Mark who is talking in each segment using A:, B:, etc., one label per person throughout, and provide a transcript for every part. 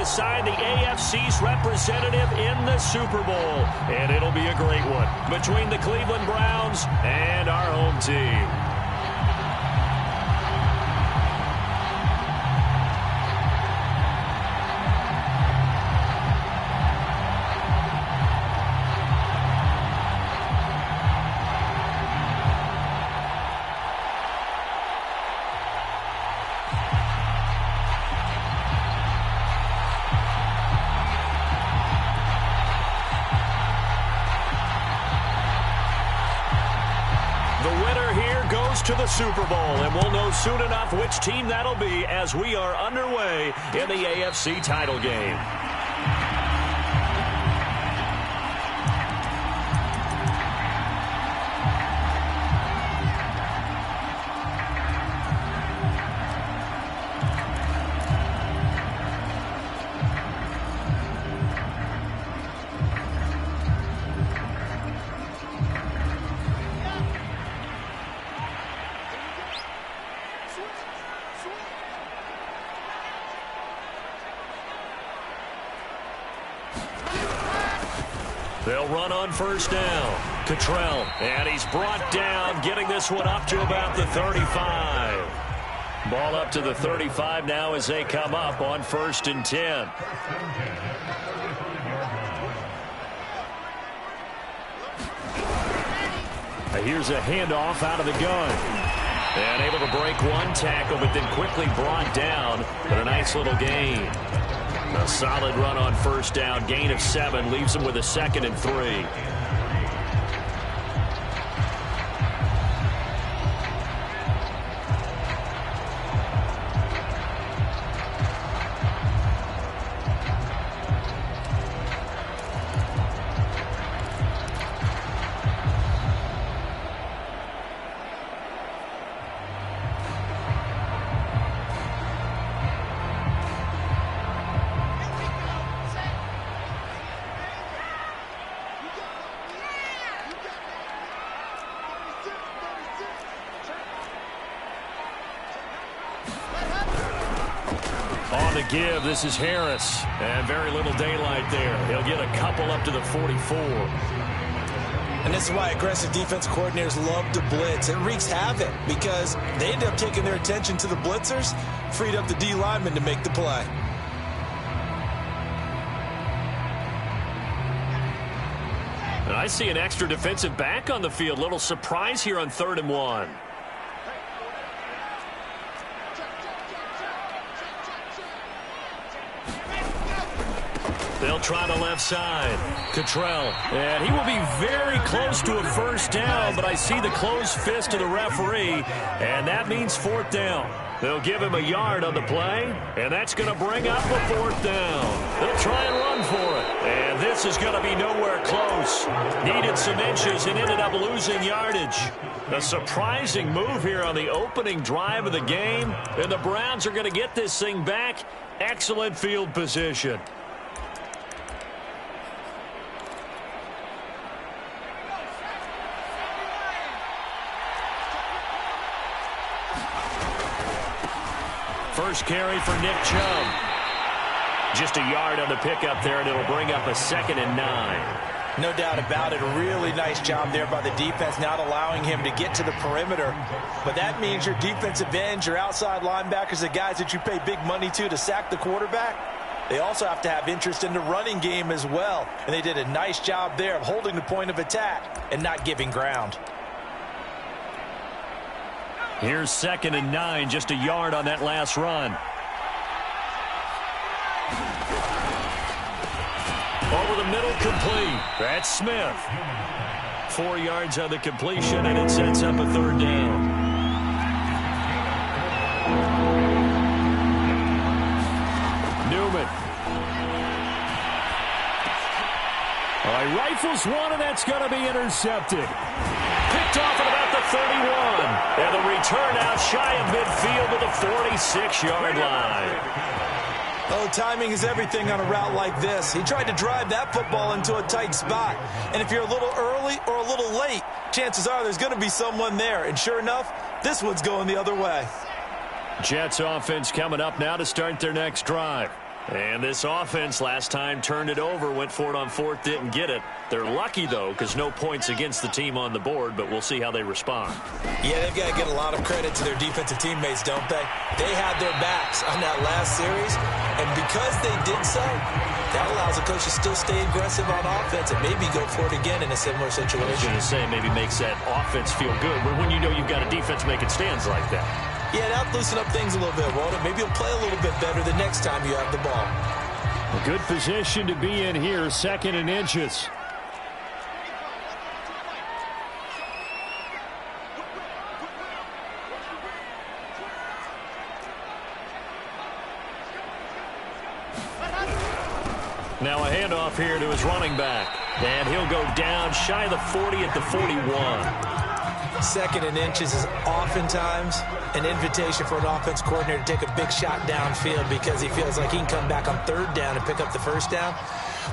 A: decide the AFC's representative in the Super Bowl. And it'll be a great one between the Cleveland Browns and our home team. To the Super Bowl, and we'll know soon enough which team that'll be as we are underway in the AFC title game. They'll run on first down. Cottrell, and he's brought down, getting this one up to about the 35. Ball up to the 35 now as they come up on 1st and 10. Here's a handoff out of the gun. And able to break one tackle, but then quickly brought down for a nice little gain. A solid run on first down, gain of 7, leaves him with a 2nd and 3. Give. This is Harris, and very little daylight there. He'll get a couple up to the 44.
B: And this is why aggressive defense coordinators love to blitz. It wreaks havoc because they end up taking their attention to the blitzers, freed up the D lineman to make the play.
A: And I see an extra defensive back on the field. Little surprise here on 3rd and 1. They'll try the left side. Cottrell, and he will be very close to a first down, but I see the closed fist of the referee, and that means 4th down. They'll give him a yard on the play, and that's going to bring up a 4th down. They'll try and run for it, and this is going to be nowhere close. Needed some inches and ended up losing yardage. A surprising move here on the opening drive of the game, and the Browns are going to get this thing back. Excellent field position. First carry for Nick Chubb. Just a yard on the pickup there, and it'll bring up a 2nd and 9.
B: No doubt about it. A really nice job there by the defense, not allowing him to get to the perimeter. But that means your defensive ends, your outside linebackers, the guys that you pay big money to sack the quarterback, they also have to have interest in the running game as well. And they did a nice job there of holding the point of attack and not giving ground.
A: Here's 2nd and 9, just a yard on that last run. Over the middle, complete. That's Smith. 4 yards on the completion, and it sets up a 3rd down. Newman. All right, rifles one, and that's going to be intercepted. Picked off at about the 31. And the return out shy of midfield to the 46-yard line.
B: Oh, timing is everything on a route like this. He tried to drive that football into a tight spot. And if you're a little early or a little late, chances are there's going to be someone there. And sure enough, this one's going the other way.
A: Jets offense coming up now to start their next drive. And this offense last time turned it over, went for it on fourth, didn't get it. They're lucky, though, because no points against the team on the board, but we'll see how they respond.
B: Yeah, they've got to get a lot of credit to their defensive teammates, don't they? They had their backs on that last series, and because they did so, that allows the coach to still stay aggressive on offense and maybe go for it again in a similar situation.
A: I was going to say, maybe makes that offense feel good, but when you know you've got a defense making stands like that.
B: Yeah, that'll loosen up things a little bit, won't it? Maybe you'll play a little bit better the next time you have the ball.
C: A good position to be in here, 2nd and inches.
A: Now a handoff here to his running back. And he'll go down shy of the 40 at the 41.
B: 2nd and inches is oftentimes an invitation for an offense coordinator to take a big shot downfield because he feels like he can come back on 3rd down and pick up the 1st down.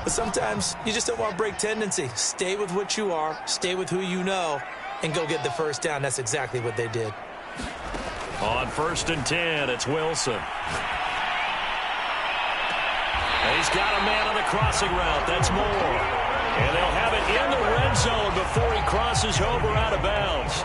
B: But sometimes you just don't want to break tendency. Stay with what you are, stay with who you know, and go get the 1st down. That's exactly what they did.
A: On 1st and 10, it's Wilson. And he's got a man on the crossing route. That's Moore. And they'll have it in the red zone before he crosses over out of bounds.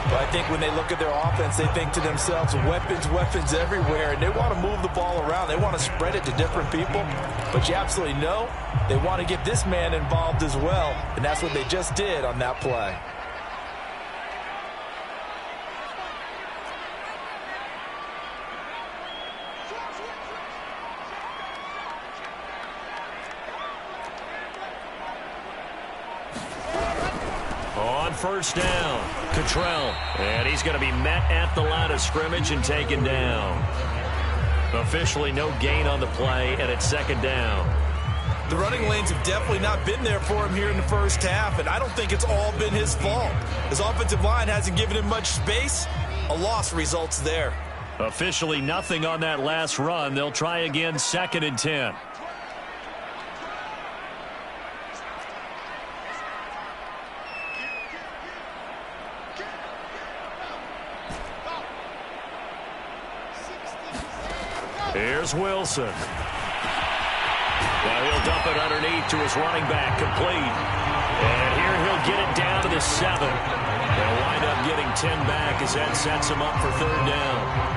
B: But I think when they look at their offense, they think to themselves, weapons everywhere, and they want to move the ball around. They want to spread it to different people. But you absolutely know they want to get this man involved as well, and that's what they just did on that play.
A: On 1st down, Cottrell. And he's going to be met at the line of scrimmage and taken down. Officially no gain on the play, and it's 2nd down.
B: The running lanes have definitely not been there for him here in the 1st half, and I don't think it's all been his fault. His offensive line hasn't given him much space. A loss results there.
A: Officially nothing on that last run. They'll try again, 2nd and 10. Here's Wilson. Now he'll dump it underneath to his running back, complete. And here he'll get it down to the 7. They'll wind up getting 10 back as that sets him up for 3rd down.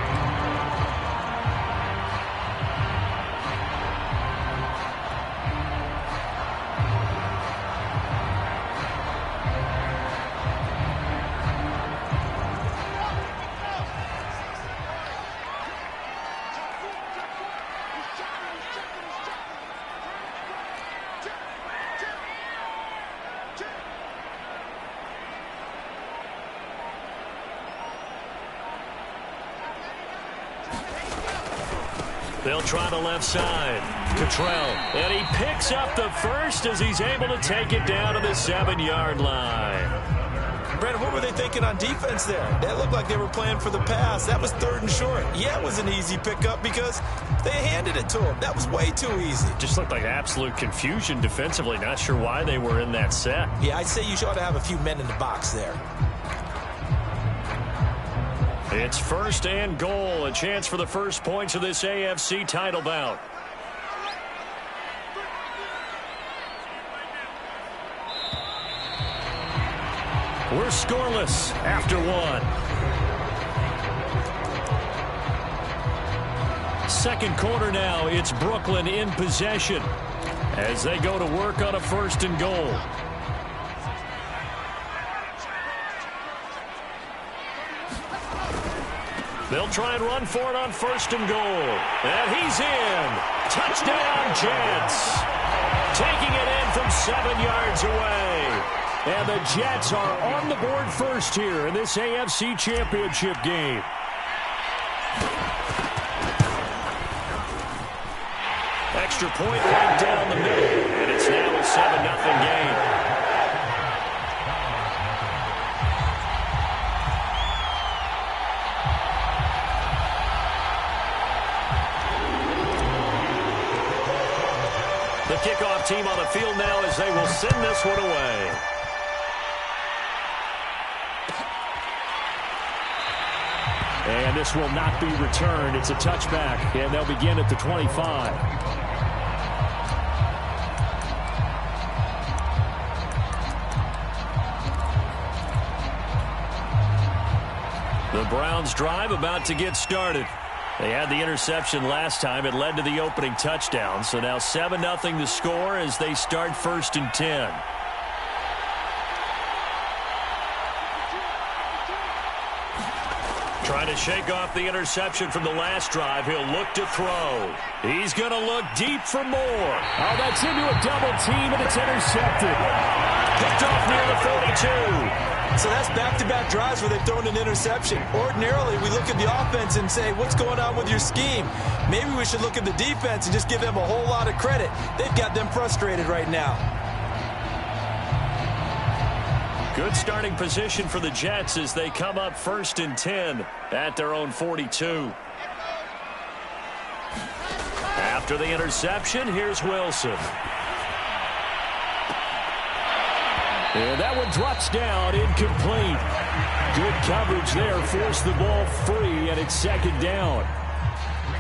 A: They'll try the left side. Cottrell. And he picks up the 1st as he's able to take it down to the 7-yard line.
B: Brandon, what were they thinking on defense there? That looked like they were playing for the pass. That was 3rd and short. Yeah, it was an easy pickup because they handed it to him. That was way too easy.
A: Just looked like absolute confusion defensively. Not sure why they were in that set.
B: Yeah, I'd say you ought to have a few men in the box there.
A: It's 1st and goal. A chance for the first points of this AFC title bout. We're scoreless after 1. 2nd quarter now. It's Brooklyn in possession as they go to work on a 1st and goal. They'll try and run for it on 1st and goal. And he's in. Touchdown, Jets. Taking it in from 7 yards away. And the Jets are on the board first here in this AFC Championship game. Extra point right down the middle. And it's now a 7-0 game. The kickoff team on the field now as they will send this one away.
C: And this will not be returned. It's a touchback, and they'll begin at the 25.
A: The Browns drive about to get started. They had the interception last time. It led to the opening touchdown. So now 7-0 the score as they start 1st and 10. Trying to shake off the interception from the last drive. He'll look to throw. He's going to look deep for more.
C: Oh, that's into a double team, and it's intercepted.
A: Picked off near the 42.
B: So that's back-to-back drives where they've thrown an interception. Ordinarily, we look at the offense and say, what's going on with your scheme? Maybe we should look at the defense and just give them a whole lot of credit. They've got them frustrated right now.
A: Good starting position for the Jets as they come up 1st and 10 at their own 42. After the interception, here's Wilson.
C: And that one drops down, incomplete. Good coverage there, forced the ball free, and it's 2nd down.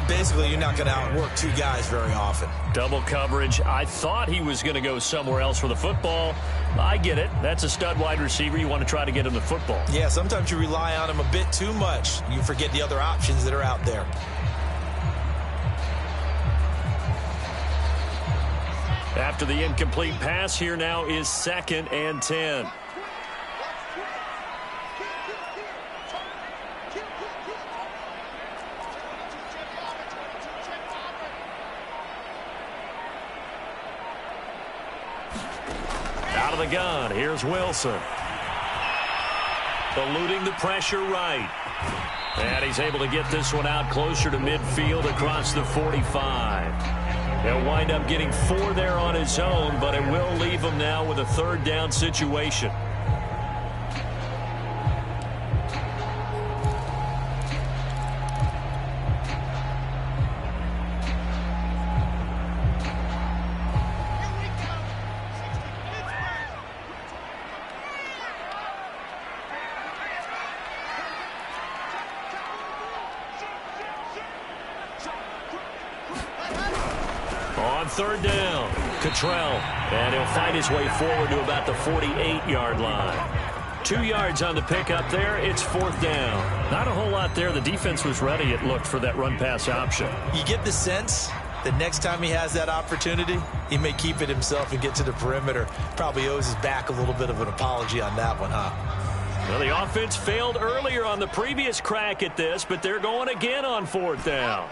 B: Basically, you're not going to outwork two guys very often.
A: Double coverage. I thought he was going to go somewhere else for the football. I get it. That's a stud wide receiver. You want to try to get him the football.
B: Yeah, sometimes you rely on him a bit too much. You forget the other options that are out there.
A: After the incomplete pass, here now is 2nd and 10. Out of the gun, here's Wilson. Eluding the pressure right. And he's able to get this one out closer to midfield across the 45. He'll wind up getting 4 there on his own, but it will leave him now with a 3rd down situation. On 3rd down, Cottrell, and he'll find his way forward to about the 48-yard line. 2 yards on the pickup there. It's 4th down. Not a whole lot there. The defense was ready, it looked, for that run-pass option.
B: You get the sense that next time he has that opportunity, he may keep it himself and get to the perimeter. Probably owes his back a little bit of an apology on that one, huh?
A: Well, the offense failed earlier on the previous crack at this, but they're going again on 4th down.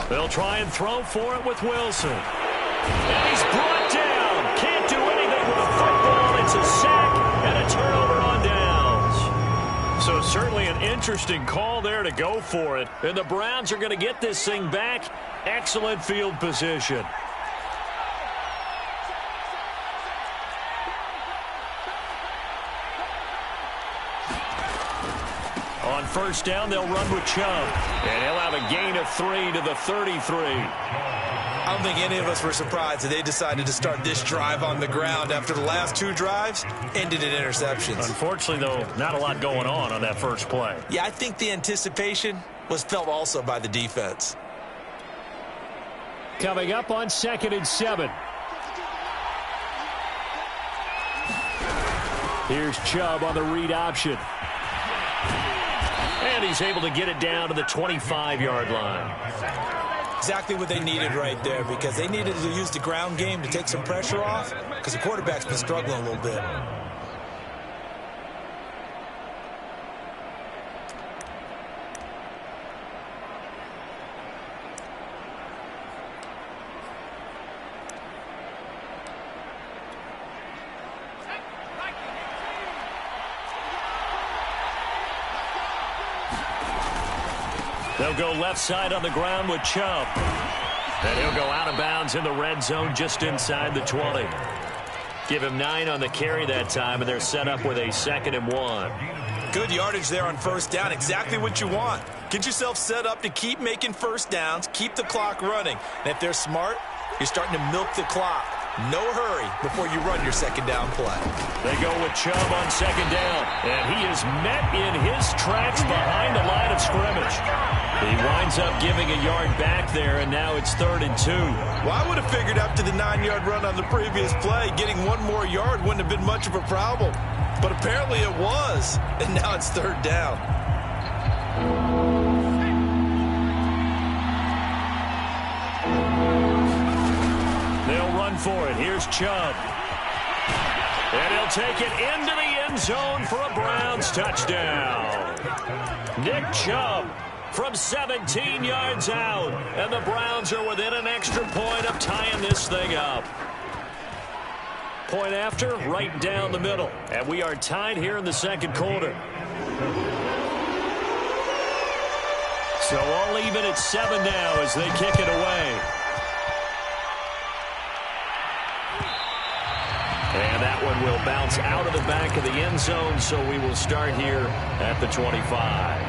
A: They'll try and throw for it with Wilson. And he's brought down. Can't do anything with a football. It's a sack and a turnover on downs. So certainly an interesting call there to go for it. And the Browns are going to get this thing back. Excellent field position. On 1st down, they'll run with Chubb. And he'll have a gain of 3 to the 33.
B: I don't think any of us were surprised that they decided to start this drive on the ground after the last 2 drives ended in interceptions.
A: Unfortunately, though, not a lot going on that first play.
B: Yeah, I think the anticipation was felt also by the defense.
C: Coming up on 2nd and 7. Here's Chubb on the read option.
A: And he's able to get it down to the 25-yard line.
B: Exactly what they needed right there, because they needed to use the ground game to take some pressure off, because the quarterback's been struggling a little bit.
A: They'll go left side on the ground with Chubb. And he'll go out of bounds in the red zone just inside the 20. Give him 9 on the carry that time, and they're set up with a 2nd and 1.
B: Good yardage there on 1st down. Exactly what you want. Get yourself set up to keep making first downs, keep the clock running. And if they're smart, you're starting to milk the clock. No hurry before you run your second down play.
C: They go with Chubb on second down, and he is met in his tracks behind the line of scrimmage. He winds up giving a yard back there, and now it's 3rd and 2.
B: Well, I would have figured after the 9-yard run on the previous play, getting one more yard wouldn't have been much of a problem. But apparently it was, and now it's 3rd down.
C: They'll run for it. Here's Chubb. And he'll take it into the end zone for a Browns touchdown. Nick Chubb from 17 yards out. And the Browns are within an extra point of tying this thing up. Point after, right down the middle. And we are tied here in the second quarter. So all even at 7 now as they kick it away. And that one will bounce out of the back of the end zone, so we will start here at the 25.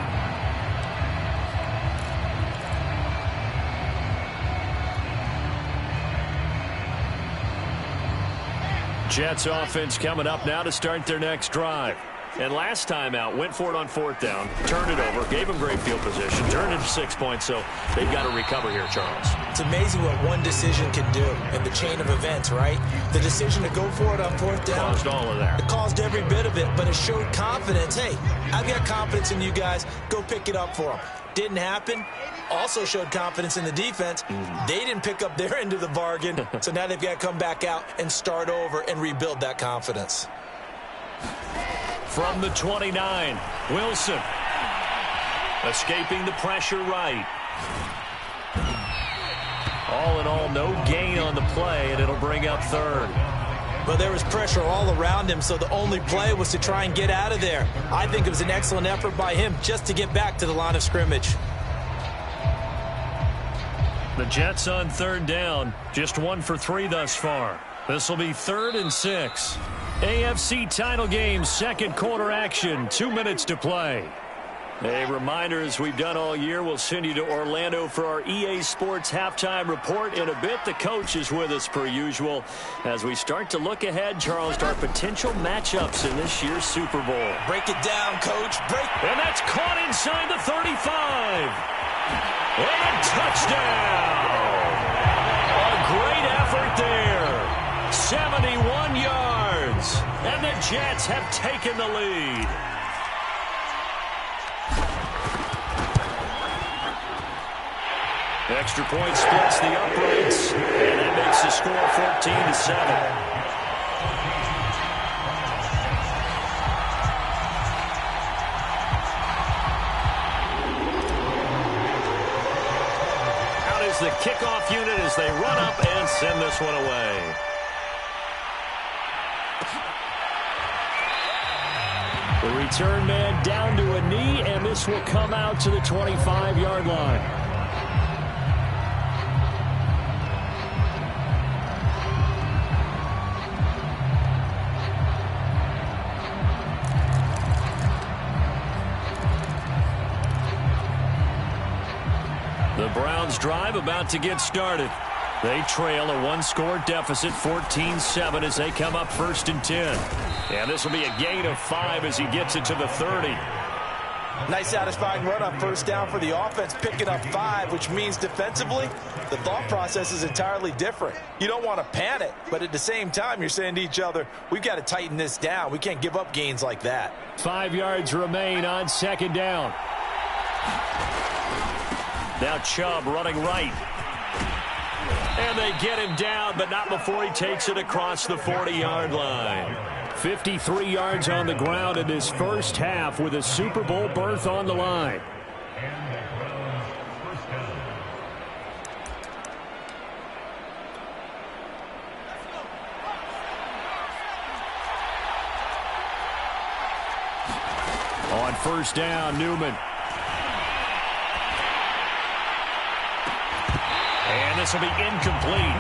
C: Jets offense coming up now to start their next drive. And last time out, went for it on 4th down, turned it over, gave them great field position, turned it to 6 points, so they've got to recover here, Charles.
B: It's amazing what one decision can do in the chain of events, right? The decision to go for it on 4th down.
C: Caused all of that.
B: It caused every bit of it, but it showed confidence. Hey, I've got confidence in you guys. Go pick it up for them. Didn't happen. Also showed confidence in the defense. They didn't pick up their end of the bargain, so now they've got to come back out and start over and rebuild that confidence.
C: From the 29, Wilson. Escaping the pressure right. All in all, no gain on the play, and it'll bring up 3rd.
B: But there was pressure all around him, so the only play was to try and get out of there. I think it was an excellent effort by him just to get back to the line of scrimmage.
C: The Jets on 3rd down, just 1 for 3 thus far. This will be 3rd and 6. AFC title game, second quarter action, 2 minutes to play. A reminder, as we've done all year, we'll send you to Orlando for our EA Sports halftime report in a bit. The coach is with us per usual as we start to look ahead, Charles, to our potential matchups in this year's Super Bowl.
B: Break it down, coach. Break.
C: And that's caught inside the 35. And touchdown. A great effort there. 71 yards. And the Jets have taken the lead. Extra point splits the uprights, and that makes the score 14-7. Out is the kickoff unit as they run up and send this one away. The return man down to a knee, and this will come out to the 25-yard line. The Browns drive about to get started. They trail a one-score deficit, 14-7, as they come up 1st and 10. And this will be a gain of 5 as he gets it to the 30.
B: Nice satisfying run on 1st down for the offense, picking up 5, which means defensively, the thought process is entirely different. You don't want to panic, but at the same time, you're saying to each other, we've got to tighten this down. We can't give up gains like that.
C: 5 yards remain on 2nd down. Now Chubb running right. And they get him down, but not before he takes it across the 40-yard line. 53 yards on the ground in his first half with a Super Bowl berth on the line. On 1st down, Newman. And this will be incomplete.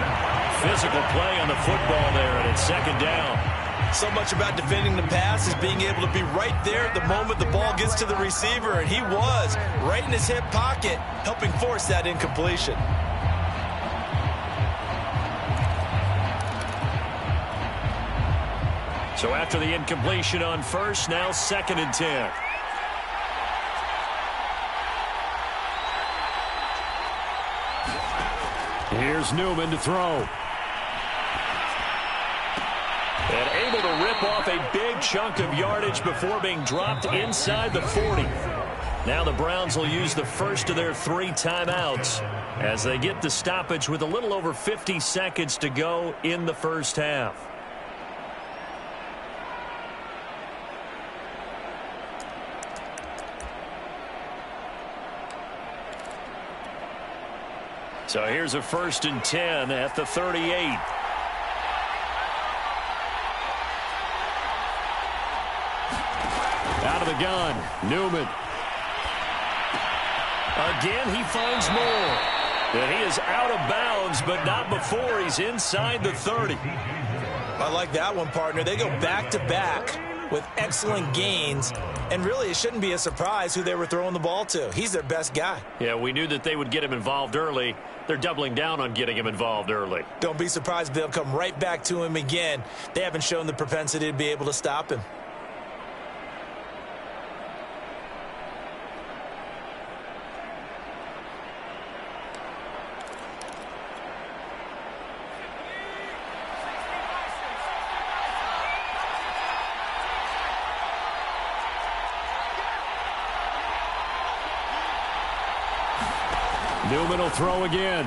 C: Physical play on the football there, and it's 2nd down.
B: So much about defending the pass is being able to be right there at the moment the ball gets to the receiver, and he was right in his hip pocket, helping force that incompletion.
C: So after the incompletion on first, now 2nd and 10. Here's Newman to throw. And able to rip off a big chunk of yardage before being dropped inside the 40. Now the Browns will use the first of their 3 timeouts as they get the stoppage with a little over 50 seconds to go in the first half. So here's a 1st and 10 at the 38. Out of the gun, Newman. Again, he finds more. And he is out of bounds, but not before he's inside the 30.
B: I like that one, partner. They go back-to-back with excellent gains. And really, it shouldn't be a surprise who they were throwing the ball to. He's their best guy.
C: Yeah, we knew that they would get him involved early. They're doubling down on getting him involved early.
B: Don't be surprised if they'll come right back to him again. They haven't shown the propensity to be able to stop him.
C: Newman will throw again.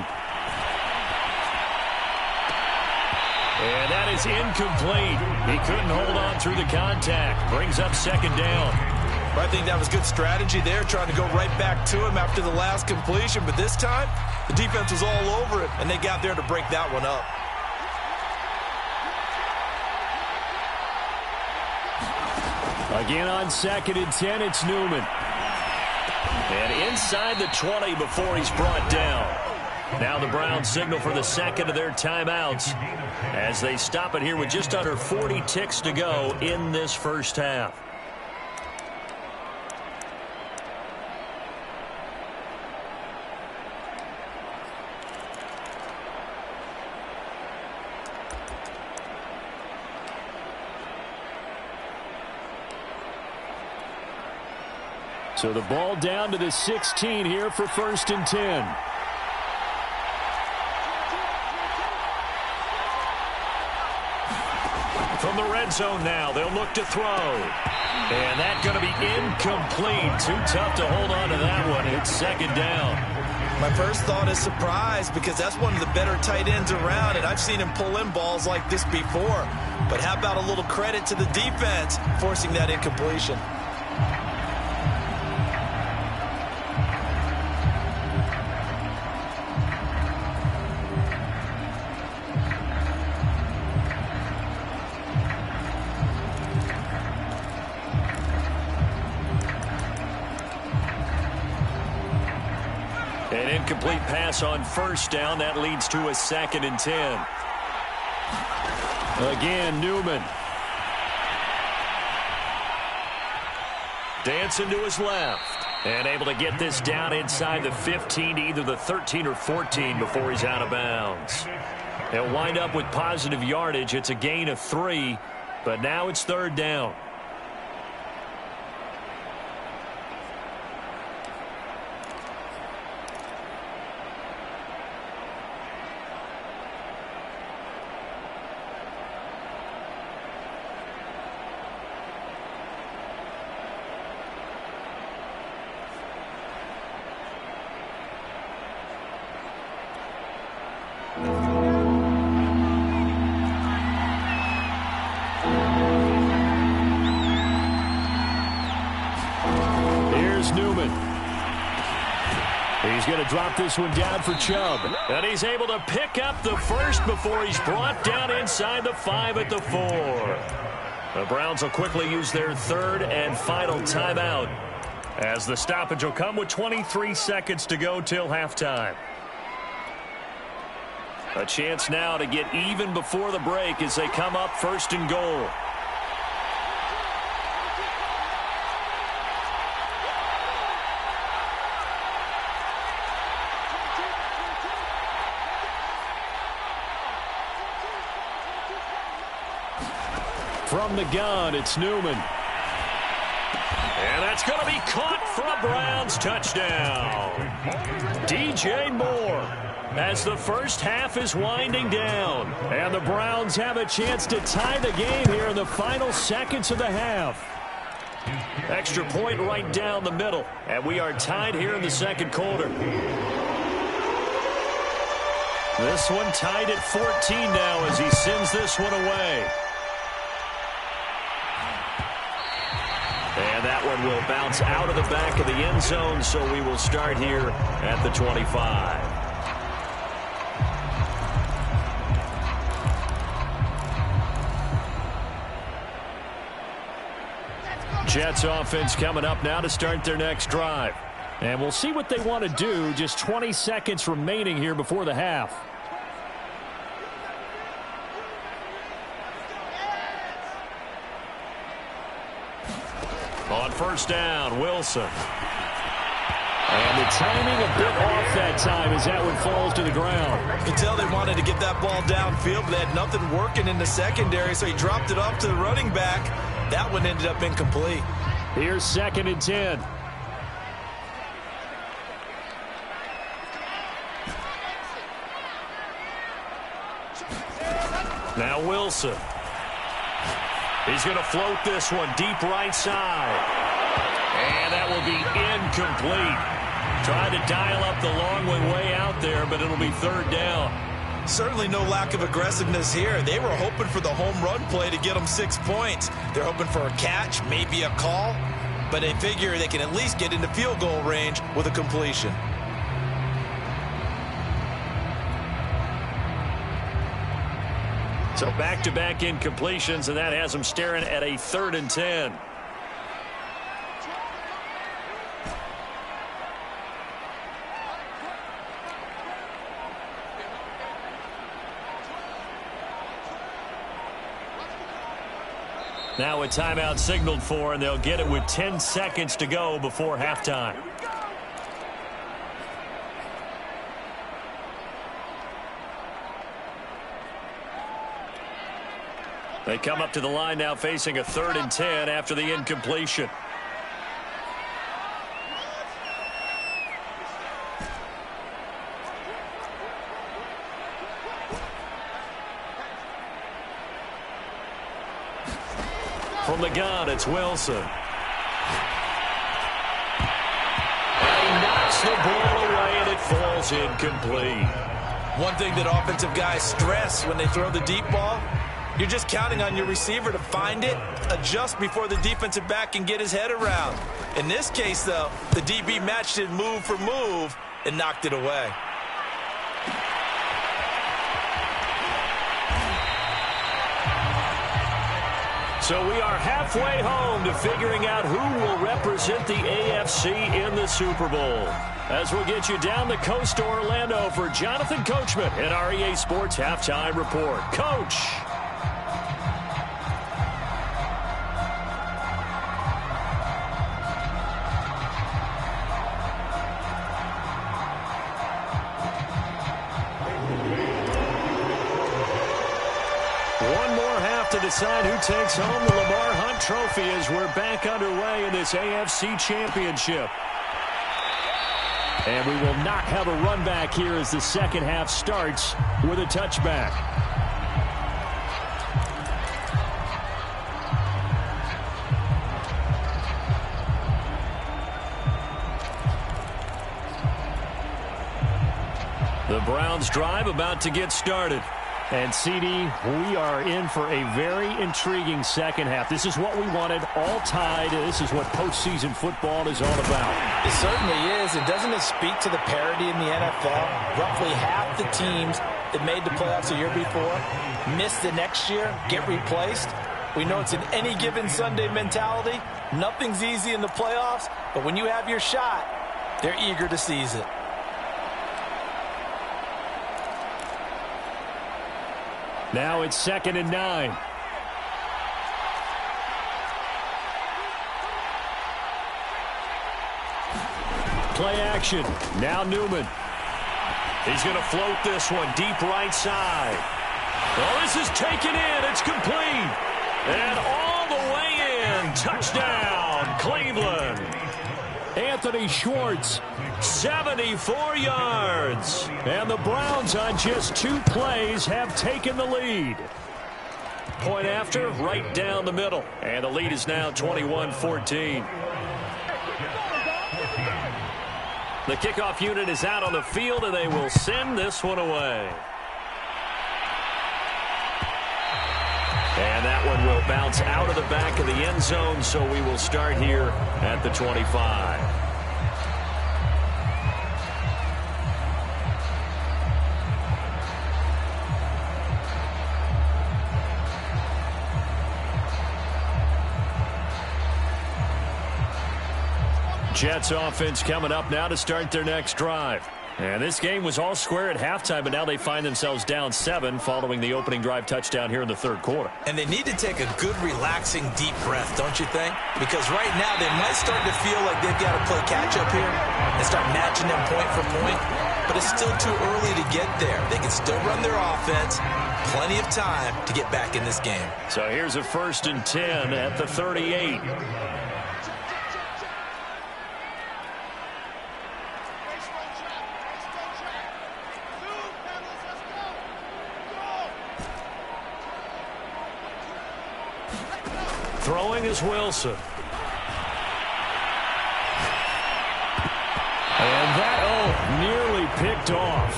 C: And that is incomplete. He couldn't hold on through the contact. Brings up 2nd down.
B: I think that was good strategy there, trying to go right back to him after the last completion. But this time, the defense was all over it, and they got there to break that one up.
C: Again on 2nd and 10, it's Newman. And inside the 20 before he's brought down. Now the Browns signal for the 2nd of their timeouts as they stop it here with just under 40 ticks to go in this first half. So the ball down to the 16 here for 1st and 10. From the red zone now, they'll look to throw. And that's going to be incomplete. Too tough to hold on to that one. It's 2nd down.
B: My first thought is surprise because that's one of the better tight ends around, and I've seen him pull in balls like this before. But how about a little credit to the defense forcing that incompletion?
C: An incomplete pass on 1st down. That leads to a 2nd and 10. Again, Newman. Dancing to his left. And able to get this down inside the 15 to either the 13 or 14 before he's out of bounds. He'll wind up with positive yardage. It's a gain of 3, but now it's 3rd down. Newman. He's going to drop this one down for Chubb. And he's able to pick up the first before he's brought down inside the 5 at the 4. The Browns will quickly use their 3rd and final timeout as the stoppage will come with 23 seconds to go till halftime. A chance now to get even before the break as they come up 1st and goal. From the gun, it's Newman. And that's going to be caught for a Browns touchdown. DJ Moore, as the first half is winding down. And the Browns have a chance to tie the game here in the final seconds of the half. Extra point right down the middle. And we are tied here in the second quarter. This one tied at 14 now as he sends this one away. And that one will bounce out of the back of the end zone, so we will start here at the 25. Jets offense coming up now to start their next drive. And we'll see what they want to do. Just 20 seconds remaining here before the half. On first down, Wilson. And the timing a bit off that time as that one falls to the ground.
B: You can tell they wanted to get that ball downfield, but they had nothing working in the secondary, so he dropped it off to the running back. That one ended up incomplete.
C: Here's 2nd and 10. Now Wilson. He's going to float this one deep right side. And that will be incomplete. Trying to dial up the long one way out there, but it'll be 3rd down.
B: Certainly no lack of aggressiveness here. They were hoping for the home run play to get them 6 points. They're hoping for a catch, maybe a call, but they figure they can at least get into field goal range with a completion.
C: So back-to-back incompletions, and that has them staring at a 3rd and 10. Now a timeout signaled for, and they'll get it with 10 seconds to go before halftime. They come up to the line now facing a 3rd and 10 after the incompletion. From the gun, it's Wilson. And he knocks the ball away, and it falls incomplete.
B: One thing that offensive guys stress when they throw the deep ball, you're just counting on your receiver to find it, adjust before the defensive back can get his head around. In this case, though, the DB matched it move for move and knocked it away.
C: So we are halfway home to figuring out who will represent the AFC in the Super Bowl. As we'll get you down the coast to Orlando for Jonathan Coachman in our EA Sports Halftime Report. Coach. To decide who takes home the Lamar Hunt Trophy as we're back underway in this AFC Championship. And we will not have a run back here as the second half starts with a touchback. The Browns drive about to get started. And, CD, we are in for a very intriguing second half. This is what we wanted, all tied. This is what postseason football is all about.
B: It certainly is. And doesn't it speak to the parity in the NFL? Roughly half the teams that made the playoffs a year before miss the next year, get replaced. We know it's an any given Sunday mentality. Nothing's easy in the playoffs, but when you have your shot, they're eager to seize it.
C: Now it's 2nd and 9. Play action. Now Newman. He's going to float this one deep right side. Oh, this is taken in. It's complete. And
A: Touchdown, Cleveland. Anthony Schwartz, 74 yards. And the Browns on just 2 plays have taken the lead. Point after, right down the middle. And the lead is now 21-14. The kickoff unit is out on the field, and they will send this one away. And that one will bounce out of the back of the end zone, so we will start here at the 25. Jets offense coming up now to start their next drive. And this game was all square at halftime, but now they find themselves down 7 following the opening drive touchdown here in the third quarter.
B: And they need to take a good, relaxing, deep breath, don't you think? Because right now they might start to feel like they've got to play catch-up here and start matching them point for point. But it's still too early to get there. They can still run their offense. Plenty of time to get back in this game.
A: So here's a 1st and 10 at the 38. Throwing is Wilson. And that, nearly picked off.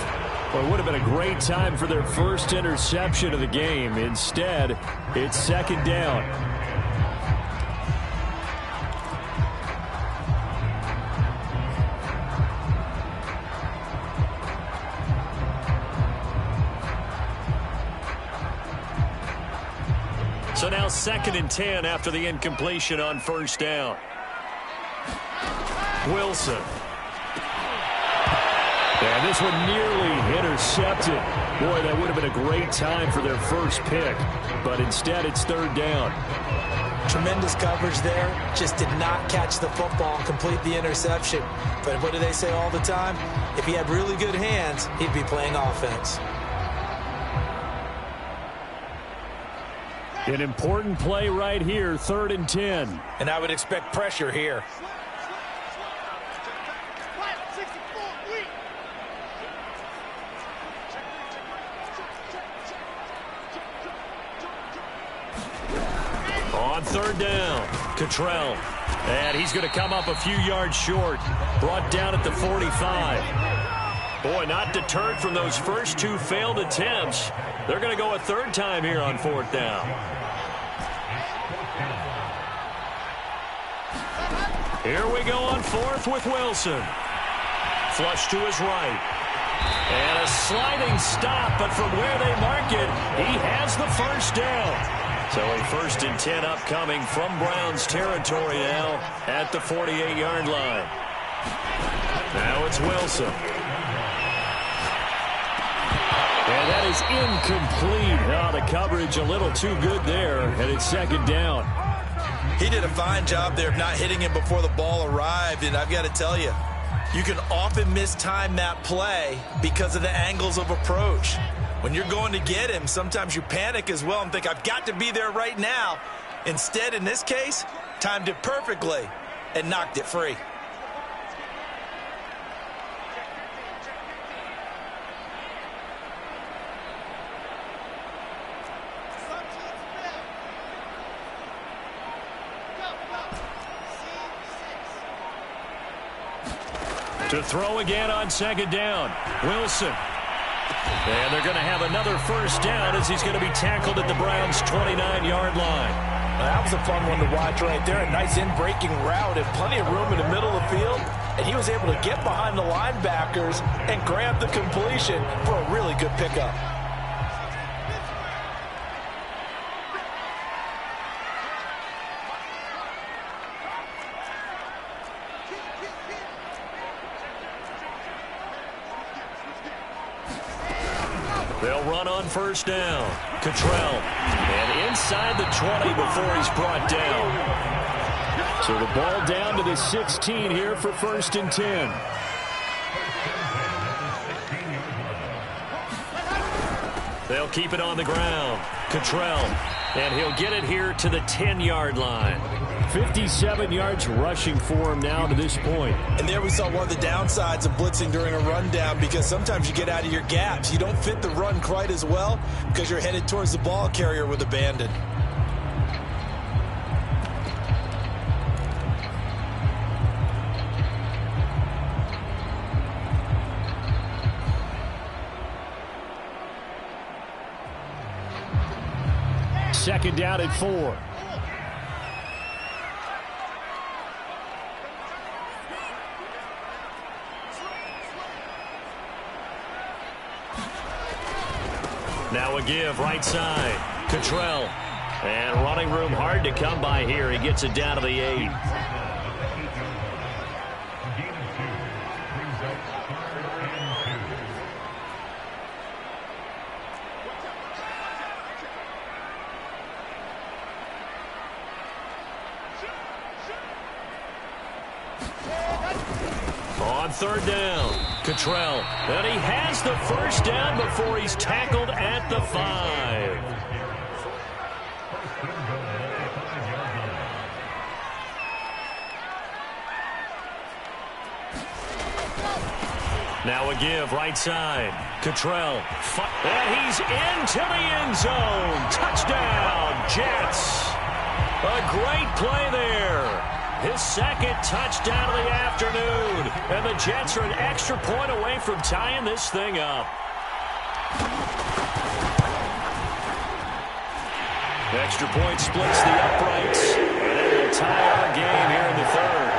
A: Well, it would have been a great time for their first interception of the game. Instead, it's 2nd down. So now 2nd and 10 after the incompletion on 1st down. Wilson. And this one nearly intercepted. Boy, that would have been a great time for their first pick. But instead, it's 3rd down.
B: Tremendous coverage there. Just did not catch the football and complete the interception. But what do they say all the time? If he had really good hands, he'd be playing offense.
A: An important play right here, 3rd and 10.
B: And I would expect pressure here.
A: On 3rd down, Cottrell. And he's going to come up a few yards short. Brought down at the 45. Boy, not deterred from those first 2 failed attempts. They're going to go a 3rd time here on 4th down. Here we go on 4th with Wilson. Flush to his right. And a sliding stop, but from where they mark it, he has the 1st down. So a 1st and 10 upcoming from Browns territory now at the 48-yard line. Now it's Wilson. And that is incomplete. Oh, the coverage a little too good there, and it's 2nd down.
B: He did a fine job there of not hitting him before the ball arrived, and I've got to tell you, you can often mistime that play because of the angles of approach. When you're going to get him, sometimes you panic as well and think, I've got to be there right now. Instead, in this case, timed it perfectly and knocked it free.
A: To throw again on 2nd down, Wilson. And they're going to have another 1st down as he's going to be tackled at the Browns' 29-yard line.
B: That was a fun one to watch right there. A nice in-breaking route and plenty of room in the middle of the field. And he was able to get behind the linebackers and grab the completion for a really good pickup.
A: They'll run on 1st down. Cottrell. And inside the 20 before he's brought down. So the ball down to the 16 here for 1st and 10. They'll keep it on the ground. Cottrell.
C: And he'll get it here to the 10-yard line. 57 yards rushing for him now to this point.
B: And there we saw one of the downsides of blitzing during a rundown, because sometimes you get out of your gaps. You don't fit the run quite as well because you're headed towards the ball carrier with abandon.
C: Second down at 4. Now a give right side. Cottrell. And running room hard to come by here. He gets it down to the 8. On third down, Cottrell. And he has the first down before he's tackled at the 5. Now a give right side. Cottrell. And he's into the end zone. Touchdown, Jets. A great play there. His second touchdown of the afternoon. And the Jets are an extra point away from tying this thing up. Extra point splits the uprights. And it will tie our game here in the third.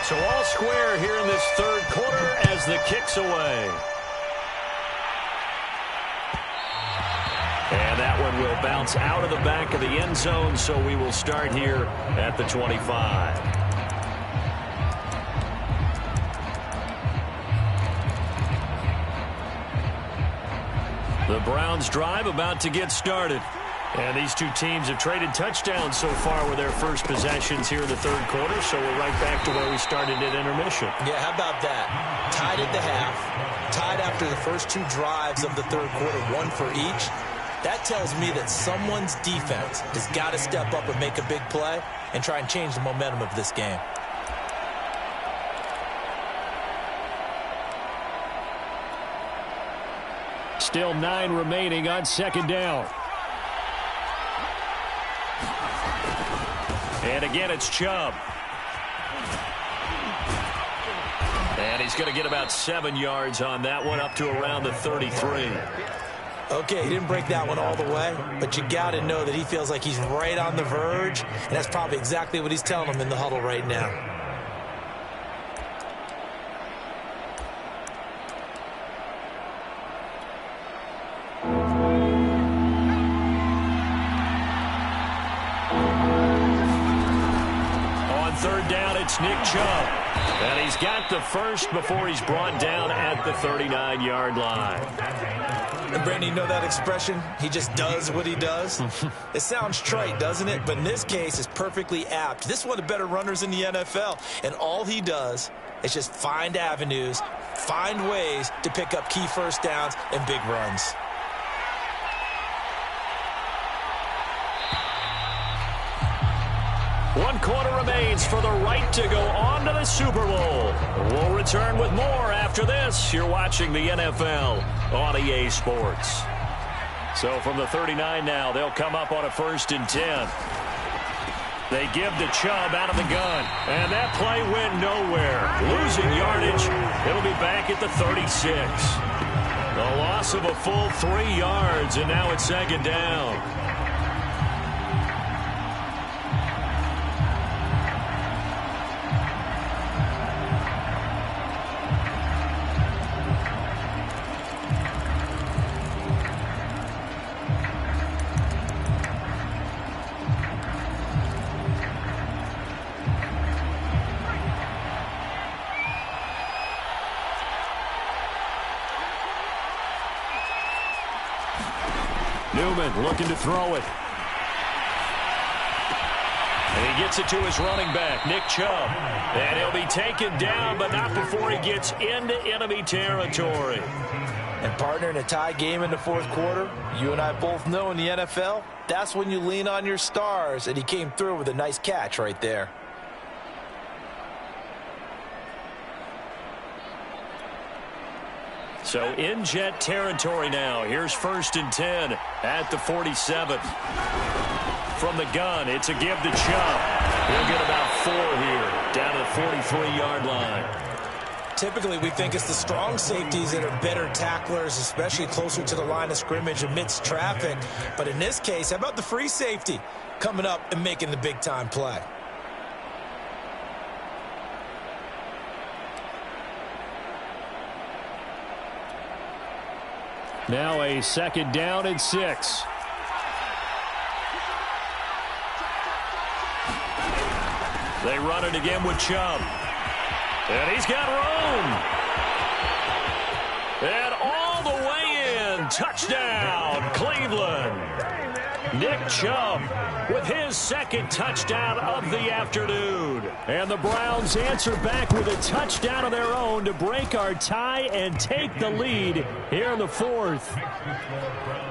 C: So all square here in this third quarter as the kick's away. And that one will bounce out of the back of the end zone, so we will start here at the 25. The Browns drive about to get started. And these two teams have traded touchdowns so far with their first possessions here in the third quarter, so we're right back to where we started at intermission.
B: Yeah, how about that? Tied at the half, tied after the first two drives of the third quarter, one for each. That tells me that someone's defense has got to step up and make a big play and try and change the momentum of this game.
C: Still 9 remaining on second down. And again, it's Chubb. And he's going to get about 7 yards on that one, up to around the 33.
B: Okay, he didn't break that one all the way, but you got to know that he feels like he's right on the verge, and that's probably exactly what he's telling them in the huddle right now.
C: On third down, it's Nick Chubb. And he's got the first before he's brought down at the 39-yard line.
B: And Brandon, you know that expression? He just does what he does? It sounds trite, doesn't it? But in this case, it's perfectly apt. This is one of the better runners in the NFL. And all he does is just find avenues, find ways to pick up key first downs and big runs.
C: One quarter remains for the right to go on to the Super Bowl. We'll return with more after this. You're watching the NFL on EA Sports. So from the 39 now, they'll come up on a 1st and 10. They give to Chubb out of the gun. And that play went nowhere. Losing yardage. It'll be back at the 36. A loss of a full 3 yards, and now it's second down. Newman looking to throw it.
A: And he gets it to his running back, Nick Chubb. And he'll be taken down, but not before he gets into enemy territory.
B: And partner, in a tie game in the fourth quarter, you and I both know in the NFL, that's when you lean on your stars, and he came through with a nice catch right there.
A: So in Jet territory now. Here's 1st and 10 at the 47. From the gun, it's a give to Chubb. He'll get about 4 here, down to the 43-yard line.
B: Typically, we think it's the strong safeties that are better tacklers, especially closer to the line of scrimmage amidst traffic. But in this case, how about the free safety coming up and making the big-time play?
C: Now a 2nd down and 6.
A: They run it again with Chubb. And he's got room. And all the way in. Touchdown, Cleveland. Nick Chubb with his 2nd touchdown of the afternoon.
C: And the Browns answer back with a touchdown of their own to break our tie and take the lead here in the 4th.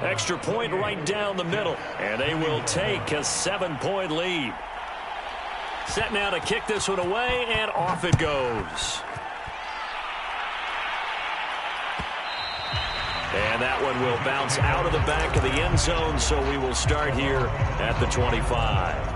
A: Extra point right down the middle. And they will take a 7-point lead. Set now to kick this one away, and off it goes. And that one will bounce out of the back of the end zone, so we will start here at the 25.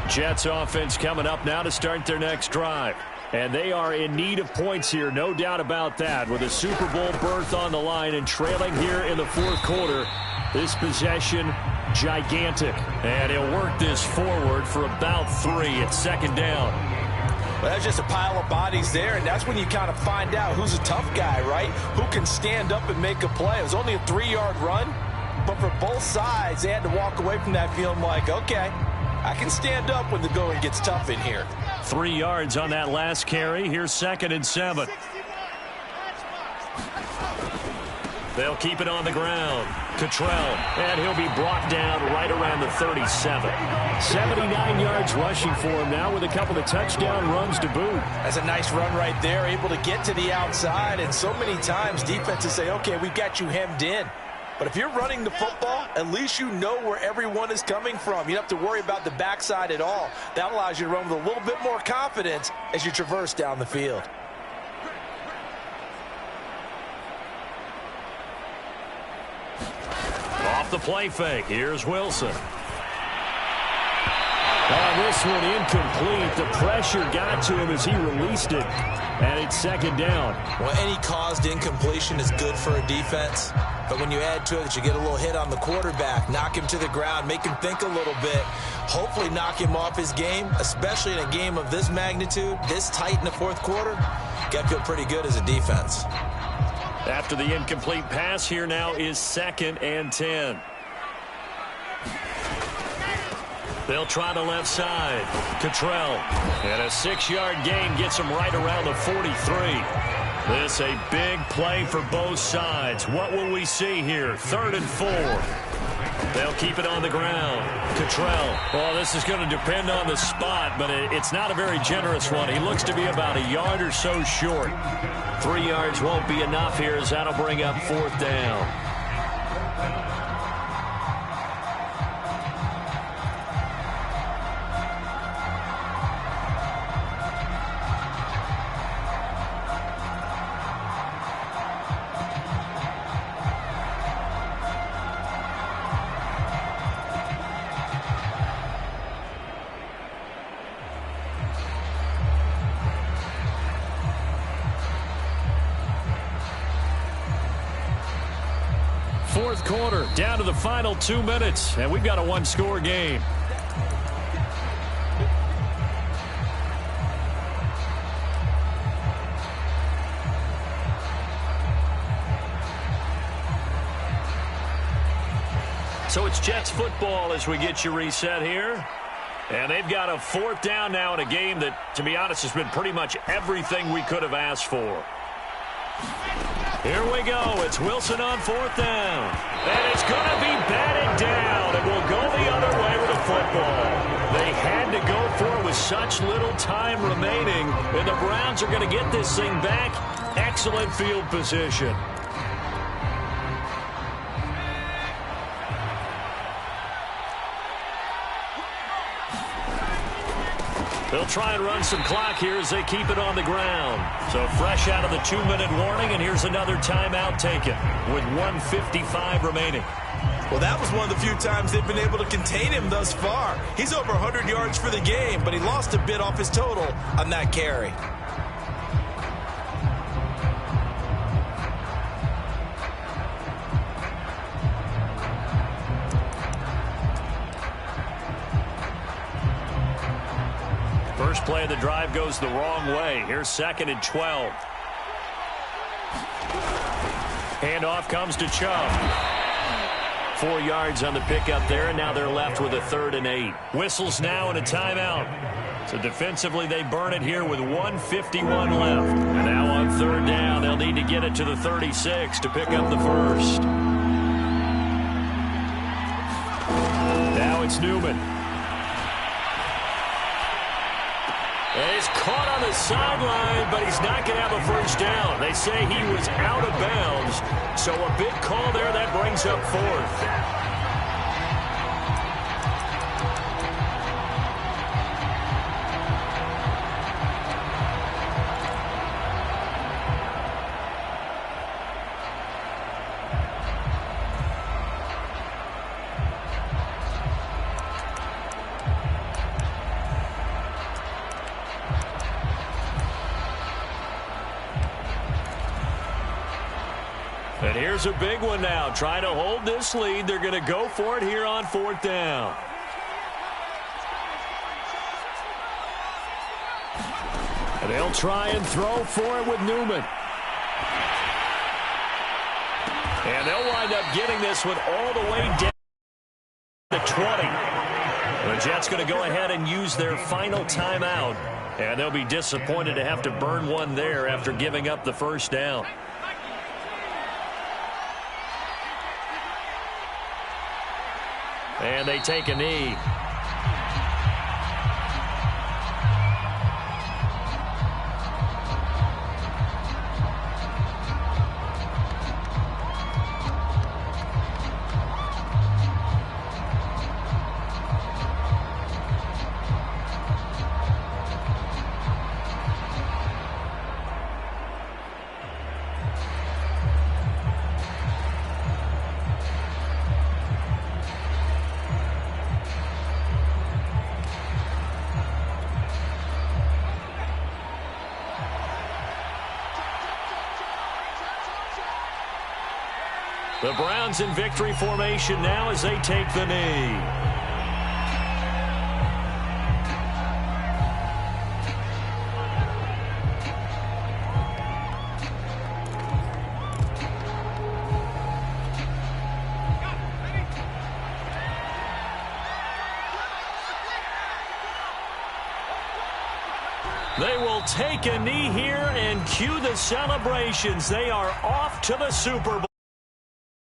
A: Jets offense coming up now to start their next drive. And they are in need of points here, no doubt about that. With a Super Bowl berth on the line and trailing here in the 4th quarter, this possession gigantic. And he'll work this forward for about 3 at 2nd down.
B: Well, that's just a pile of bodies there, and that's when you kind of find out who's a tough guy, right? Who can stand up and make a play. It was only a 3-yard run, but for both sides, they had to walk away from that feeling like, okay, I can stand up when the going gets tough in here.
A: 3 yards on that last carry. Here's 2nd and 7. They'll keep it on the ground. Cottrell, and he'll be brought down right around the 37.
C: 79 yards rushing for him now with a couple of touchdown runs to boot.
B: That's a nice run right there, able to get to the outside. And so many times defenses say, okay, we've got you hemmed in. But if you're running the football, at least you know where everyone is coming from. You don't have to worry about the backside at all. That allows you to run with a little bit more confidence as you traverse down the field.
A: Off the play fake, here's Wilson.
C: This one incomplete. The pressure got to him as he released it. And it's 2nd down.
B: Well, any caused incompletion is good for a defense. But when you add to it that you get a little hit on the quarterback, knock him to the ground, make him think a little bit, hopefully knock him off his game, especially in a game of this magnitude, this tight in the 4th quarter, got to feel pretty good as a defense.
A: After the incomplete pass, here now is 2nd and 10. They'll try the left side. Cottrell. And a 6-yard gain gets him right around the 43. This a big play for both sides. What will we see here? 3rd and 4. They'll keep it on the ground. Cottrell. Well, this is going to depend on the spot, but it's not a very generous one. He looks to be about a yard or so short. 3 yards won't be enough here as that'll bring up 4th down. Fourth quarter, down to the final 2 minutes, and we've got a one-score game. So it's Jets football as we get you reset here. And they've got a 4th down now in a game that, to be honest, has been pretty much everything we could have asked for. Here we go. It's Wilson on 4th down. And it's going to be batted down. And we'll go the other way with the football. They had to go for it with such little time remaining. And the Browns are going to get this thing back. Excellent field position. They'll try and run some clock here as they keep it on the ground. So fresh out of the 2-minute warning, and here's another timeout taken with 1:55 remaining.
B: Well, that was one of the few times they've been able to contain him thus far. He's over 100 yards for the game, but he lost a bit off his total on that carry.
A: First play of the drive goes the wrong way. Here's 2nd and 12. Handoff comes to Chubb. 4 yards on the pickup there, and now they're left with a 3rd and 8. Whistles now and a timeout. So defensively, they burn it here with 1:51 left. And now on 3rd down, they'll need to get it to the 36 to pick up the first. Now it's Newman. And he's caught on the sideline, but he's not going to have a first down. They say he was out of bounds, so a big call there. That brings up 4th. And here's a big one now. Trying to hold this lead. They're going to go for it here on 4th down. And they'll try and throw for it with Newman. And they'll wind up getting this one all the way down to 20. The Jets going to go ahead and use their final timeout. And they'll be disappointed to have to burn one there after giving up the first down. And they take a knee. The Browns in victory formation now as they take the knee. They will take a knee here and cue the celebrations. They are off to the Super Bowl.